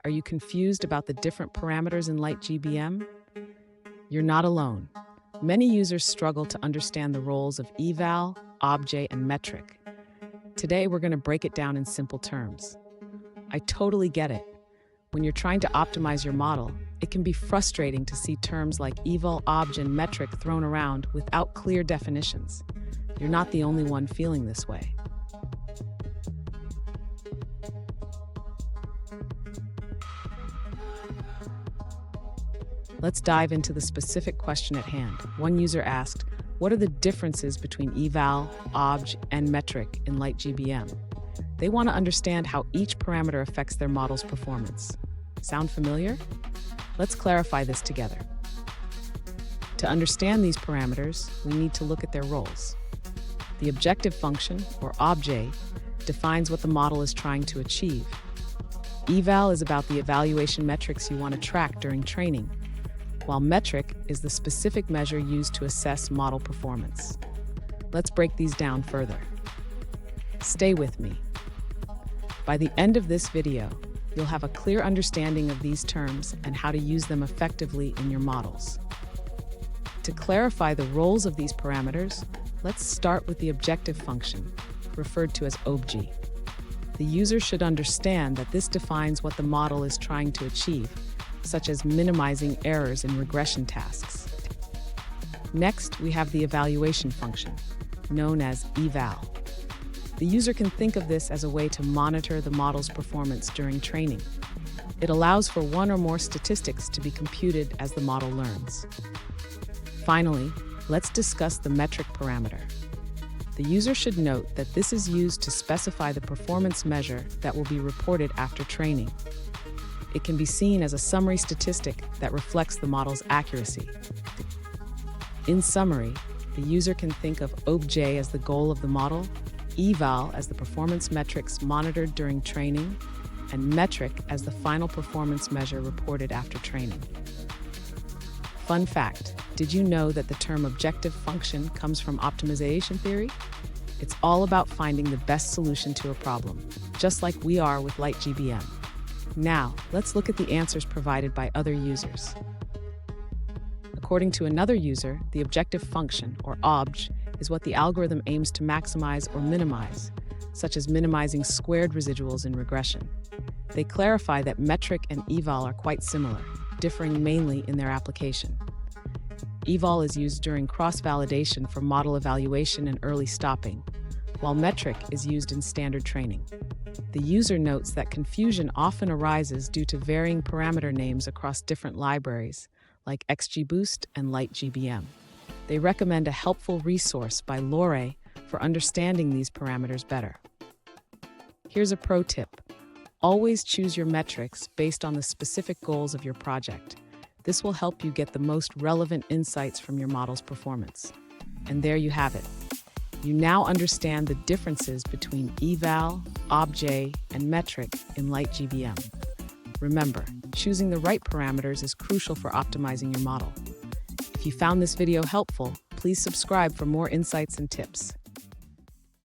Are you confused about the different parameters in LightGBM? You're not alone. Many users struggle to understand the roles of eval, obj, and metric. Today, we're going to break it down in simple terms. I totally get it. When you're trying to optimize your model, it can be frustrating to see terms like eval, obj, and metric thrown around without clear definitions. You're not the only one feeling this way. Let's dive into the specific question at hand. One user asked, what are the differences between eval, obj, and metric in LightGBM? They want to understand how each parameter affects their model's performance. Sound familiar? Let's clarify this together. To understand these parameters, we need to look at their roles. The objective function, or obj, defines what the model is trying to achieve. Eval is about the evaluation metrics you want to track during training, while metric is the specific measure used to assess model performance. Let's break these down further. Stay with me. By the end of this video, you'll have a clear understanding of these terms and how to use them effectively in your models. To clarify the roles of these parameters, let's start with the objective function, referred to as obj. The user should understand that this defines what the model is trying to achieve, such as minimizing errors in regression tasks. Next, we have the evaluation function, known as eval. The user can think of this as a way to monitor the model's performance during training. It allows for one or more statistics to be computed as the model learns. Finally, let's discuss the metric parameter. The user should note that this is used to specify the performance measure that will be reported after training. It can be seen as a summary statistic that reflects the model's accuracy. In summary, the user can think of obj as the goal of the model, eval as the performance metrics monitored during training, and metric as the final performance measure reported after training. Fun fact, did you know that the term objective function comes from optimization theory? It's all about finding the best solution to a problem, just like we are with LightGBM. Now, let's look at the answers provided by other users. According to another user, the objective function, or obj, is what the algorithm aims to maximize or minimize, such as minimizing squared residuals in regression. They clarify that metric and eval are quite similar, differing mainly in their application. Eval is used during cross-validation for model evaluation and early stopping, while metric is used in standard training. The user notes that confusion often arises due to varying parameter names across different libraries, like XGBoost and LightGBM. They recommend a helpful resource by Lore for understanding these parameters better. Here's a pro tip. Always choose your metrics based on the specific goals of your project. This will help you get the most relevant insights from your model's performance. And there you have it. You now understand the differences between eval, obj, and metric in LightGBM. Remember, choosing the right parameters is crucial for optimizing your model. If you found this video helpful, please subscribe for more insights and tips.